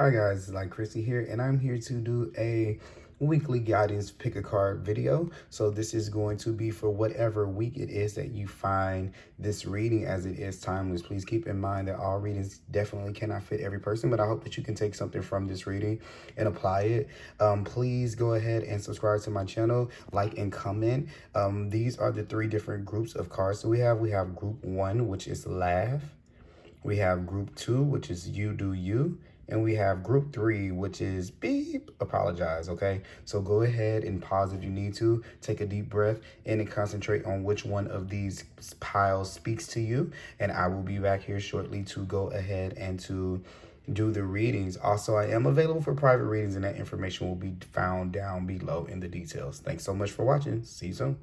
Hi guys, Thelightchrissy here, and I'm here to do a weekly guidance pick a card video. So this is going to be for whatever week it is that you find this reading, as it is timeless. Please keep in mind that all readings definitely cannot fit every person, but I hope that you can take something from this reading and apply it. Please go ahead and subscribe to my channel, like and comment. These are the three different groups of cards that we have. We have group 1, which is laugh. We have group 2, which is you do you. And we have group 3, which is beep, apologize, okay? So go ahead and pause if you need to. Take a deep breath and then concentrate on which one of these piles speaks to you. And I will be back here shortly to go ahead and to do the readings. Also, I am available for private readings, and that information will be found down below in the details. Thanks so much for watching. See you soon.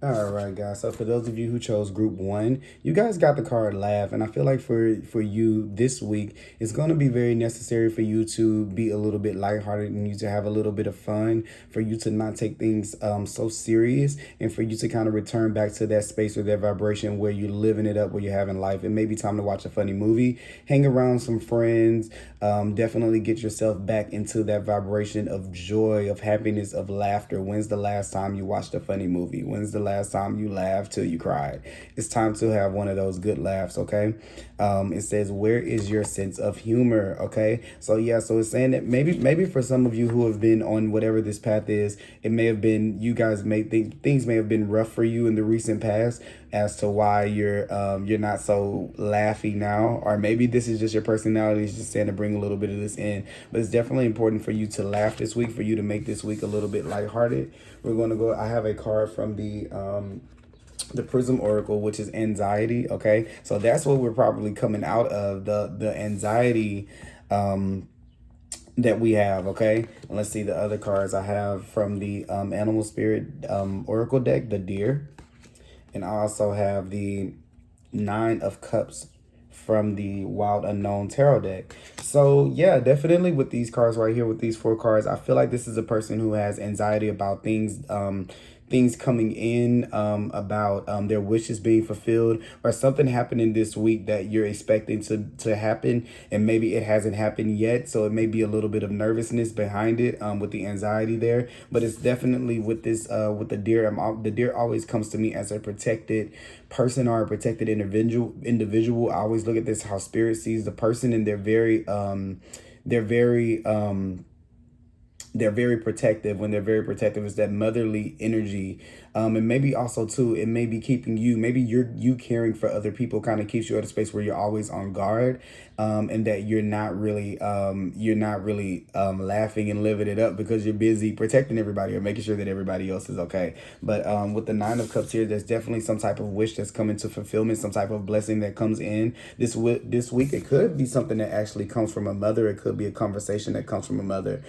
All right, guys. So for those of you who chose group 1, you guys got the card laugh. And I feel like for you this week, it's going to be very necessary for you to be a little bit lighthearted and you to have a little bit of fun, for you to not take things so serious, and for you to kind of return back to that space or that vibration where you're living it up, where you're having life. It may be time to watch a funny movie, hang around some friends, definitely get yourself back into that vibration of joy, of happiness, of laughter. When's the last time you watched a funny movie? When's the last time you laughed till you cried? It's time to have one of those good laughs, okay? It says, where is your sense of humor, okay? So yeah, so it's saying that maybe for some of you who have been on whatever this path is, it may have been, you guys may think things may have been rough for you in the recent past as to why you're not so laughy now, or maybe this is just your personality is just saying to bring a little bit of this in. But it's definitely important for you to laugh this week, for you to make this week a little bit lighthearted. We're going to go, I have a card from the Prism Oracle, which is anxiety, okay? So that's what we're probably coming out of, the anxiety that we have, okay? And let's see the other cards I have from the Animal Spirit Oracle deck, the Deer. And I also have the 9 of Cups from the Wild Unknown Tarot deck. So yeah, definitely with these cards right here, with these 4 cards, I feel like this is a person who has anxiety about things, things coming in, about their wishes being fulfilled, or something happening this week that you're expecting to happen, and maybe it hasn't happened yet. So it may be a little bit of nervousness behind it, with the anxiety there. But it's definitely with this, with the Deer. The Deer always comes to me as a protected person or a protected individual. I always look at this how Spirit sees the person, and they're very protective. When they're very protective, it's that motherly energy. And maybe also too, it may be keeping you, maybe you caring for other people kind of keeps you at a space where you're always on guard, and that you're not really laughing and living it up because you're busy protecting everybody or making sure that everybody else is okay. But with the 9 of Cups here, there's definitely some type of wish that's coming to fulfillment, some type of blessing that comes in this week. It could be something that actually comes from a mother. It could be a conversation that comes from a mother,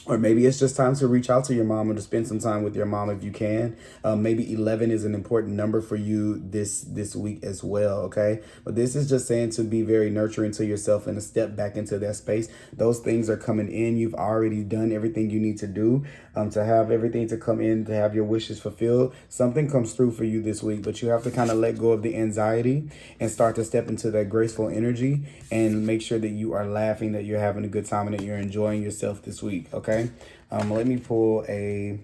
or maybe it's just time to reach out to your mom or to spend some time with your mom if you can. Maybe 11 is an important number for you this week as well, okay? But this is just saying to be very nurturing to yourself and to step back into that space. Those things are coming in. You've already done everything you need to do to have everything to come in, to have your wishes fulfilled. Something comes through for you this week, but you have to kind of let go of the anxiety and start to step into that graceful energy and make sure that you are laughing, that you're having a good time, and that you're enjoying yourself this week, okay? Let me pull a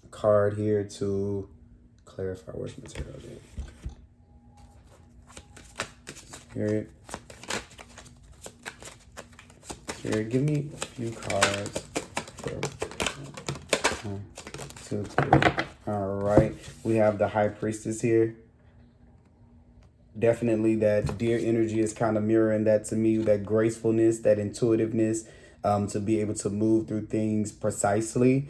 card here to clarify where's material. Spirit, give me a few cards for 1, 2, 3. All right, we have the High Priestess here. Definitely that Deer energy is kind of mirroring that to me, that gracefulness, that intuitiveness, to be able to move through things precisely,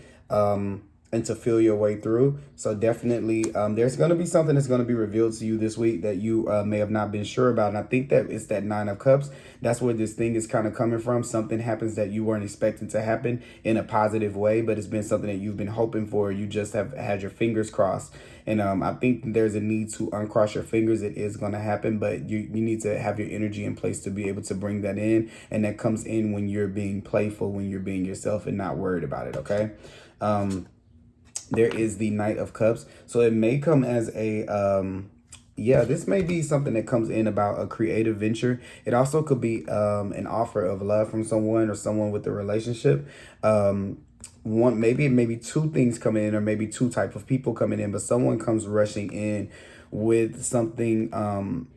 and to feel your way through. So definitely there's going to be something that's going to be revealed to you this week that you may have not been sure about. And I think that it's that 9 of Cups. That's where this thing is kind of coming from. Something happens that you weren't expecting to happen in a positive way, but it's been something that you've been hoping for. You just have had your fingers crossed. And I think there's a need to uncross your fingers. It is going to happen, but you need to have your energy in place to be able to bring that in. And that comes in when you're being playful, when you're being yourself and not worried about it, okay? There is the Knight of Cups. So it may come as a yeah, this may be something that comes in about a creative venture. It also could be an offer of love from someone or someone with a relationship. One, maybe two things coming in, or maybe two type of people coming in, but someone comes rushing in with something,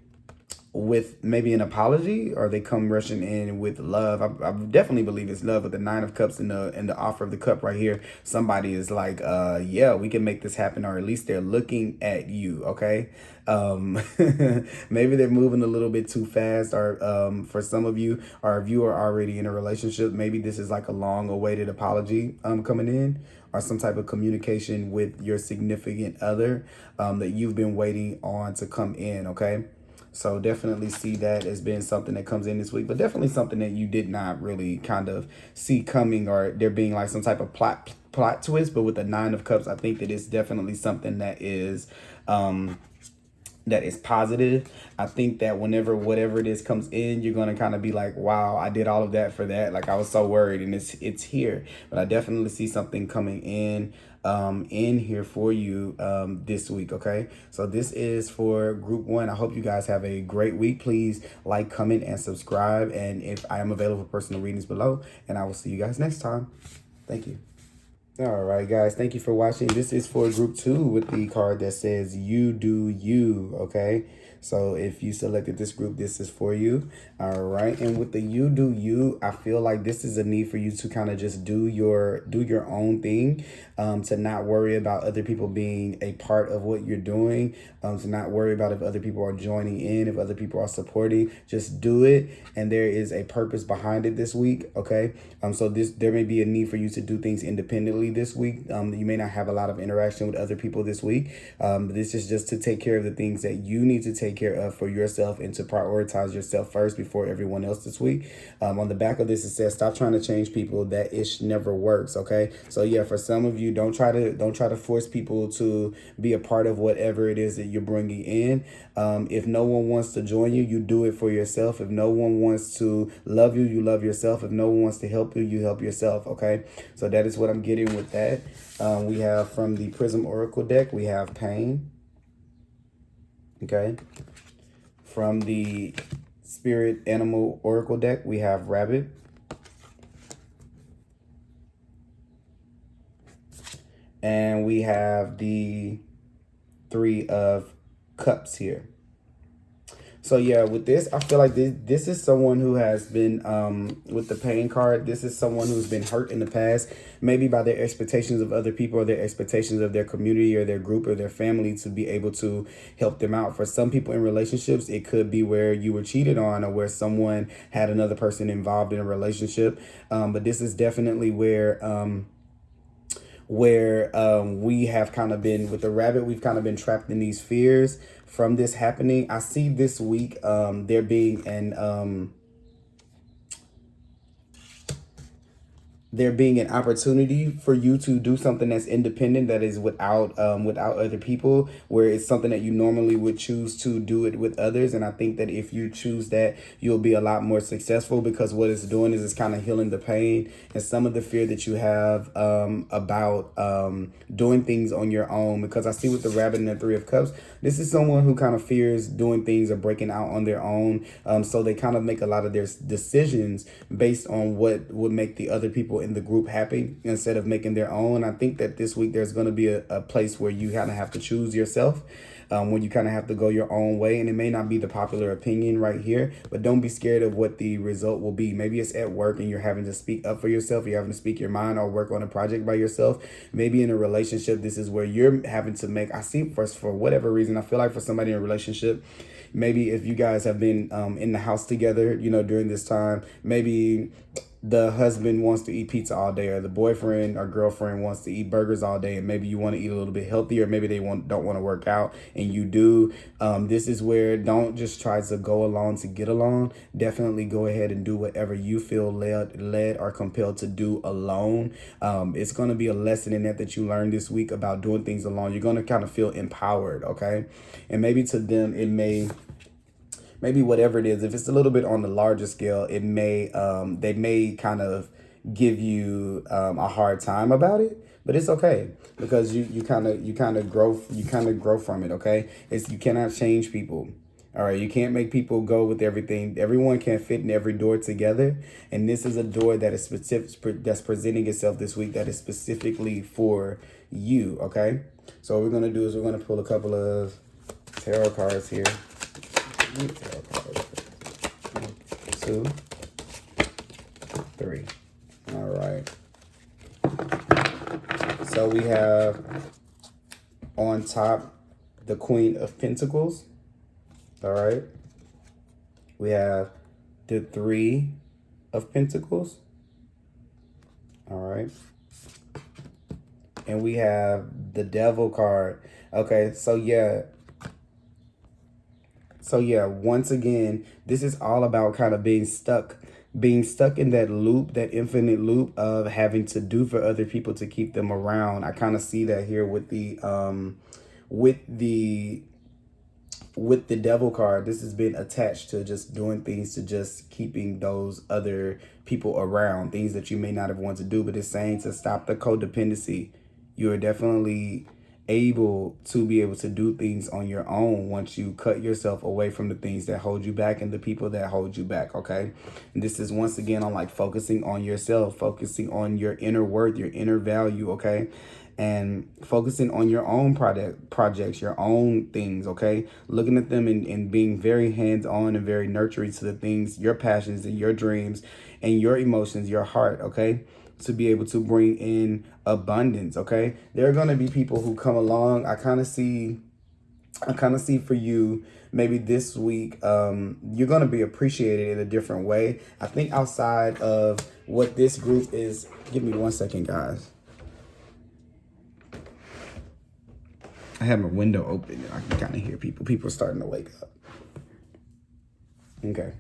with maybe an apology, or they come rushing in with love. I definitely believe it's love. With the Nine of Cups and the offer of the cup right here, somebody is like, yeah, we can make this happen, or at least they're looking at you. Okay. Maybe they're moving a little bit too fast, or for some of you, or if you are already in a relationship, maybe this is like a long awaited apology coming in, or some type of communication with your significant other that you've been waiting on to come in. Okay. So definitely see that as being something that comes in this week, but definitely something that you did not really kind of see coming, or there being like some type of plot twist. But with the Nine of Cups, I think that it's definitely something that is positive. I think that whenever whatever it is comes in, you're going to kind of be like, wow, I did all of that for that. Like, I was so worried, and it's here. But I definitely see something coming in here for you this week. Okay, so this is for group 1. I hope you guys have a great week. Please like, comment, and subscribe. And if I am available for personal readings below, and I will see you guys next time. Thank you. All right, guys, thank you for watching. This is for group 2 with the card that says you do you. Okay, so if you selected this group, this is for you. All right, and with the you do you, I feel like this is a need for you to kind of just do your own thing, to not worry about other people being a part of what you're doing, to not worry about if other people are joining in, if other people are supporting. Just do it, and there is a purpose behind it this week. Okay, so there may be a need for you to do things independently this week. You may not have a lot of interaction with other people this week. This is just to take care of the things that you need to take care of for yourself, and to prioritize yourself first before everyone else this week. On the back of this, it says, stop trying to change people. That ish never works. Okay, so yeah, for some of you, don't try to force people to be a part of whatever it is that you're bringing in. If no one wants to join you, you do it for yourself. If no one wants to love you, you love yourself. If no one wants to help you, you help yourself. Okay, so that is what I'm getting with that. We have from the Prism Oracle deck, we have pain. Okay, from the Spirit Animal Oracle deck, we have rabbit. And we have the Three of Cups here. So yeah, with this, I feel like this is someone who has been, with the pain card, this is someone who's been hurt in the past, maybe by their expectations of other people, or their expectations of their community or their group or their family to be able to help them out. For some people in relationships, it could be where you were cheated on, or where someone had another person involved in a relationship. But this is definitely where we have kind of been, with the rabbit, we've kind of been trapped in these fears from this happening. I see this week there being an opportunity for you to do something that's independent, that is without other people, where it's something that you normally would choose to do it with others. And I think that if you choose that, you'll be a lot more successful, because what it's doing is it's kind of healing the pain and some of the fear that you have about doing things on your own. Because I see with the rabbit and the Three of Cups, this is someone who kind of fears doing things or breaking out on their own. So they kind of make a lot of their decisions based on what would make the other people in the group happy, instead of making their own. I think that this week there's going to be a place where you kind of have to choose yourself, when you kind of have to go your own way. And it may not be the popular opinion right here, but don't be scared of what the result will be. Maybe it's at work and you're having to speak up for yourself. You're having to speak your mind, or work on a project by yourself. Maybe in a relationship, this is where you're having to make, I see first, for whatever reason, I feel like for somebody in a relationship, maybe if you guys have been in the house together, during this time, maybe the husband wants to eat pizza all day, or the boyfriend or girlfriend wants to eat burgers all day, and maybe you want to eat a little bit healthier. Maybe they don't want to work out, and you do. This is where, don't just try to go along to get along. Definitely go ahead and do whatever you feel led or compelled to do alone. It's going to be a lesson in that you learn this week about doing things alone. You're going to kind of feel empowered, okay? And maybe to them, it maybe whatever it is, if it's a little bit on the larger scale, they may kind of give you a hard time about it. But it's okay because you kind of grow from it, okay? You cannot change people. All right, you can't make people go with everything. Everyone can't fit in every door together, and this is a door that is specific, that's presenting itself this week, that is specifically for you. Okay, so what we're gonna do is we're gonna pull a couple of tarot cards here. Tarot cards. 1, 2, 3. All right. So we have on top the Queen of Pentacles. All right. We have the 3 of Pentacles. All right. And we have the Devil card. Okay, so yeah. So yeah, once again, this is all about kind of being stuck in that loop, that infinite loop of having to do for other people to keep them around. I kind of see that here with the Devil card. This has been attached to just doing things, to just keeping those other people around, things that you may not have wanted to do, but it's saying to stop the codependency. You are definitely able to be able to do things on your own once you cut yourself away from the things that hold you back and the people that hold you back. Okay, and this is once again on like focusing on yourself, focusing on your inner worth, your inner value. Okay, and focusing on your own projects, your own things. Okay, looking at them and being very hands-on and very nurturing to the things, your passions and your dreams and your emotions, your heart. Okay, to be able to bring in abundance. Okay, there are going to be people who come along. I kind of see for you, maybe this week, you're going to be appreciated in a different way. I think outside of what this group is, give me 1 second, guys. I have my window open and I can kind of hear people starting to wake up. Okay.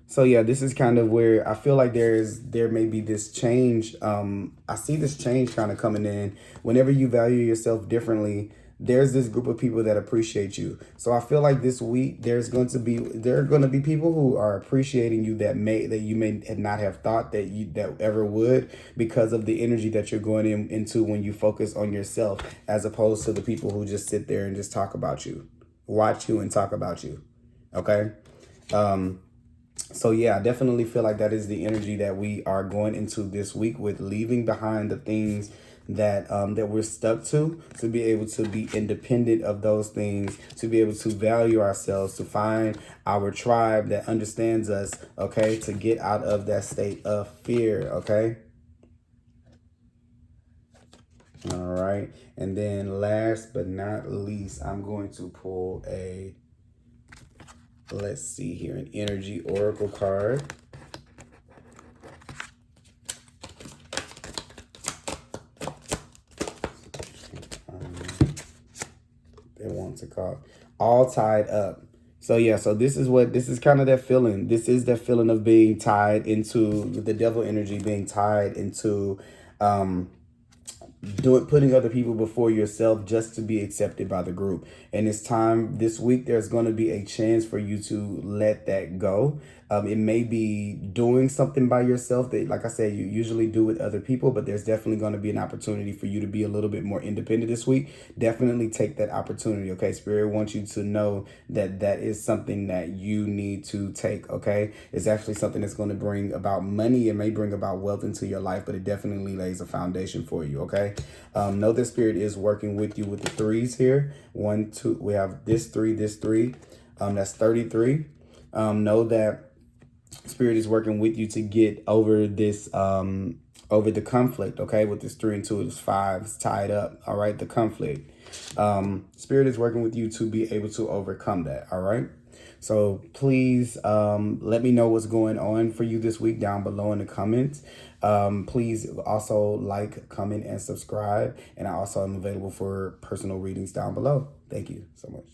So yeah, this is kind of where I feel like there may be this change. I see this change kind of coming in. Whenever you value yourself differently, there's this group of people that appreciate you. So I feel like this week there are going to be people who are appreciating you that you may not have thought that ever would, because of the energy that you're going into when you focus on yourself, as opposed to the people who just sit there and just talk about you, watch you and talk about you. Okay. So yeah, I definitely feel like that is the energy that we are going into this week, with leaving behind the things that that we're stuck to be able to be independent of those things, to be able to value ourselves, to find our tribe that understands us. Okay, to get out of that state of fear. Okay. All right. And then last but not least, I'm going to pull let's see here, an energy oracle card. They want to call all tied up. So yeah, so this is kind of that feeling. This is that feeling of being tied into the devil energy, being tied into putting other people before yourself just to be accepted by the group. And it's time this week, there's going to be a chance for you to let that go. It may be doing something by yourself that, like I said, you usually do with other people, but there's definitely going to be an opportunity for you to be a little bit more independent this week. Definitely take that opportunity. Okay, Spirit wants you to know that that is something that you need to take. Okay, it's actually something that's going to bring about money. It may bring about wealth into your life, but it definitely lays a foundation for you. Okay, know that Spirit is working with you with the 3s here. 1, 2, we have this 3, that's 33. Know that Spirit is working with you to get over this, over the conflict. Okay, with this 3 and 2, it's 5, it's tied up. All right, the conflict. Spirit is working with you to be able to overcome that. All right. So please let me know what's going on for you this week down below in the comments. Please also like, comment, and subscribe. And I also am available for personal readings down below. Thank you so much.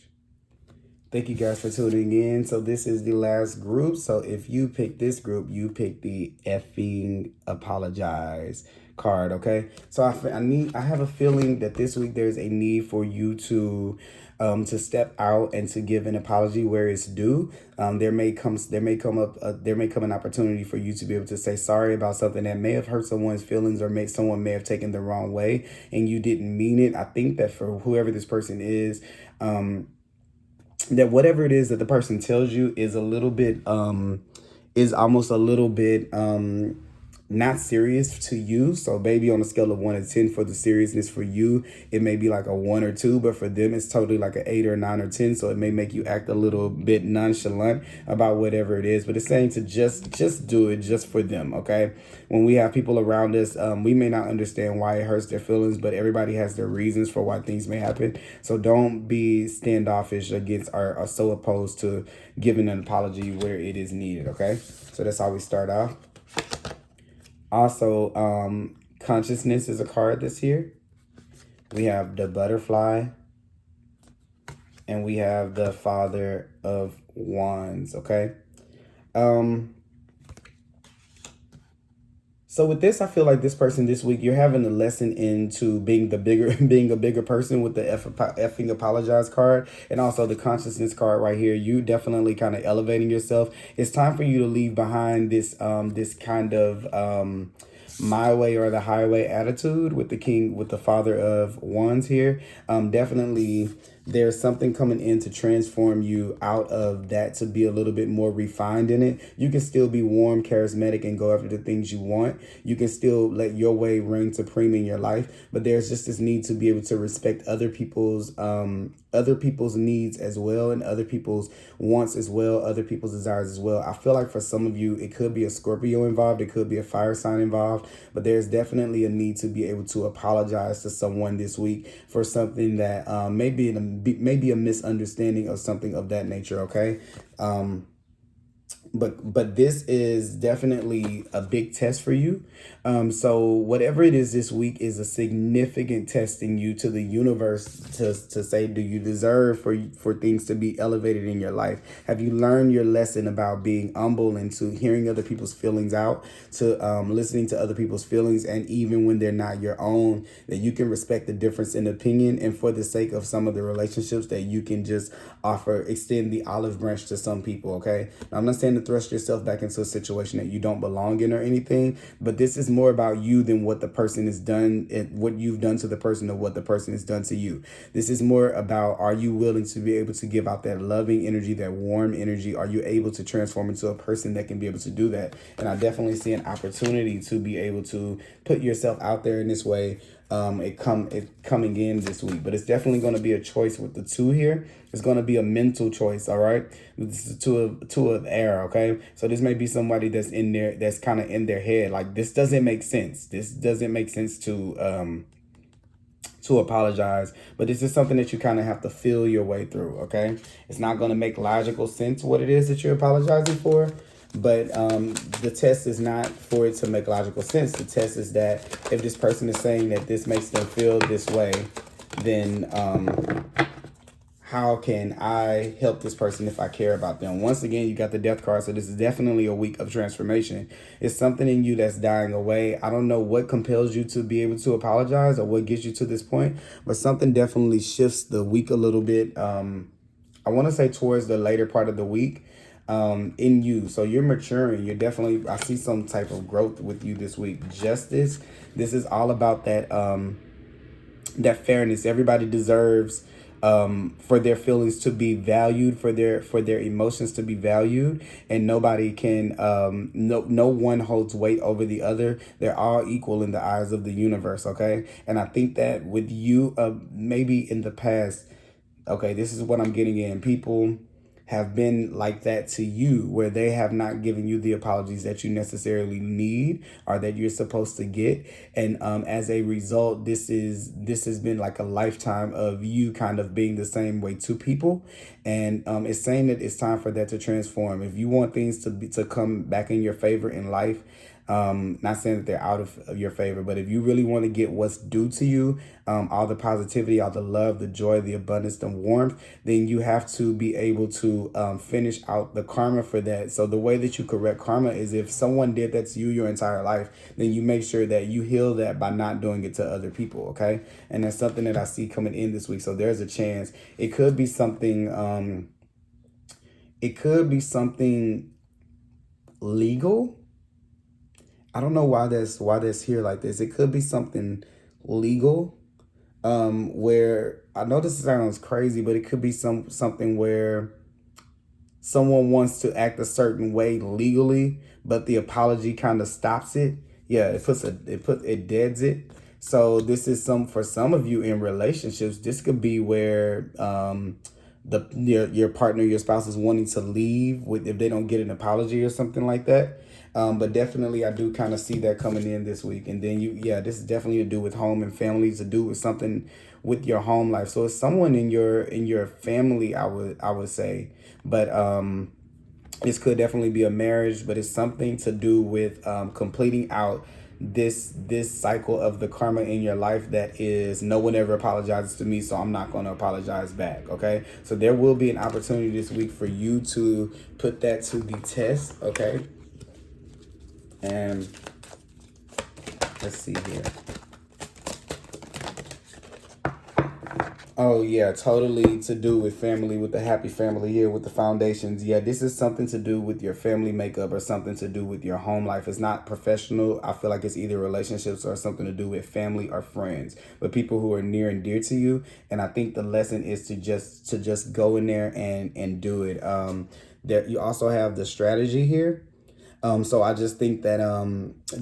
Thank you guys for tuning in. So this is the last group. So if you pick this group, you pick the effing apologize card. Okay. So I have a feeling that this week there's a need for you to to step out and to give an apology where it's due. There may come an opportunity for you to be able to say sorry about something that may have hurt someone's feelings, or someone may have taken the wrong way and you didn't mean it. I think that for whoever this person is, that whatever it is that the person tells you is is almost a little bit not serious to you. So maybe on a scale of 1 to 10 for the seriousness for you, it may be like a 1 or 2, but for them it's totally like an 8 or 9 or 10. So it may make you act a little bit nonchalant about whatever it is, but it's saying to just do it just for them. Okay. When we have people around us, we may not understand why it hurts their feelings, but everybody has their reasons for why things may happen. So don't be standoffish against or so opposed to giving an apology where it is needed. Okay. So that's how we start off. Also, consciousness is a card this year. We have the butterfly and we have the Father of Wands, okay? So with this, I feel like this person this week, you're having a lesson into being a bigger person with the effing apologize card, and also the consciousness card right here. You definitely kind of elevating yourself. It's time for you to leave behind this this kind of my way or the highway attitude with the Father of Wands here. Definitely there's something coming in to transform you out of that to be a little bit more refined in it. You can still be warm, charismatic, and go after the things you want. You can still let your way reign supreme in your life, but there's just this need to be able to respect other people's needs as well, and other people's wants as well, other people's desires as well. I feel like for some of you, it could be a Scorpio involved, it could be a fire sign involved, but there's definitely a need to be able to apologize to someone this week for something that maybe a misunderstanding or something of that nature. Okay. But this is definitely a big test for you. So whatever it is this week is a significant testing you to the universe to say, do you deserve for things to be elevated in your life? Have you learned your lesson about being humble and to hearing other people's feelings out, to listening to other people's feelings, and even when they're not your own, that you can respect the difference in opinion, and for the sake of some of the relationships that you can just extend the olive branch to some people. Okay. Now, I'm not saying to thrust yourself back into a situation that you don't belong in or anything, but this is more about you than what the person has done, and what you've done to the person, or what the person has done to you. This is more about, are you willing to be able to give out that loving energy, that warm energy? Are you able to transform into a person that can be able to do that? And I definitely see an opportunity to be able to put yourself out there in this way. It coming in this week, but it's definitely going to be a choice with the 2 here. It's going to be a mental choice. All right. This is two of air. Okay. So this may be somebody that's in there, that's kind of in their head. Like, this doesn't make sense. This doesn't make sense to apologize, but this is something that you kind of have to feel your way through. Okay. It's not going to make logical sense what it is that you're apologizing for. But the test is not for it to make logical sense. The test is that if this person is saying that this makes them feel this way, then how can I help this person if I care about them? Once again, you got the death card. So this is definitely a week of transformation. It's something in you that's dying away. I don't know what compels you to be able to apologize or what gets you to this point, but something definitely shifts the week a little bit. I want to say towards the later part of the week. In you. So you're maturing. You're definitely, I see some type of growth with you this week. Justice. This is all about that, that fairness. Everybody deserves, for their feelings to be valued, for their emotions to be valued, and nobody can, no one holds weight over the other. They're all equal in the eyes of the universe. Okay. And I think that with you, maybe in the past, okay, this is what I'm getting in. People have been like that to you, where they have not given you the apologies that you necessarily need or that you're supposed to get. And as a result, this has been like a lifetime of you kind of being the same way to people. And it's saying that it's time for that to transform. If you want things to come back in your favor in life, Not saying that they're out of your favor, but if you really want to get what's due to you, all the positivity, all the love, the joy, the abundance, the warmth, then you have to be able to finish out the karma for that. So the way that you correct karma is if someone did that to you your entire life, then you make sure that you heal that by not doing it to other people, okay? And that's something that I see coming in this week. So there's a chance. It could be something, legal. I don't know why that's here like this. It could be something legal. Where I know this sounds crazy, but it could be something where someone wants to act a certain way legally, but the apology kind of stops it. Yeah, it deads it. So this is for some of you in relationships, this could be where your partner, your spouse is wanting to leave if they don't get an apology or something like that. But definitely I do kind of see that coming in this week. And then this is definitely to do with home and family, to do with something with your home life. So it's someone in your family, I would say. But this could definitely be a marriage, but it's something to do with completing out this cycle of the karma in your life that is, no one ever apologizes to me, so I'm not going to apologize back. Okay, so there will be an opportunity this week for you to put that to the test. Okay, and let's see here. Oh yeah, totally to do with family, with the happy family here, with the foundations. Yeah, this is something to do with your family makeup or something to do with your home life. It's not professional. I feel like it's either relationships or something to do with family or friends, but people who are near and dear to you. And I think the lesson is to just go in there and do it. There you also have the strategy here. So I just think that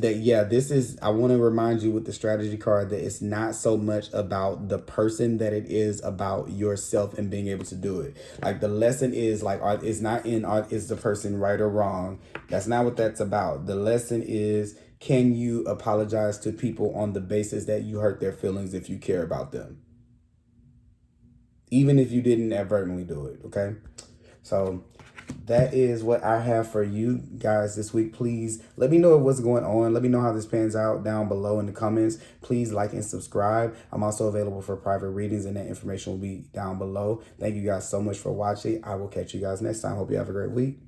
this is, I want to remind you with the strategy card that it's not so much about the person that it is about yourself and being able to do it. Like the lesson is like, it's not is the person right or wrong? That's not what that's about. The lesson is, can you apologize to people on the basis that you hurt their feelings if you care about them? Even if you didn't advertently do it, okay? So that is what I have for you guys this week. Please let me know what's going on. Let me know how this pans out down below in the comments. Please like and subscribe. I'm also available for private readings, and that information will be down below. Thank you guys so much for watching. I will catch you guys next time. Hope you have a great week.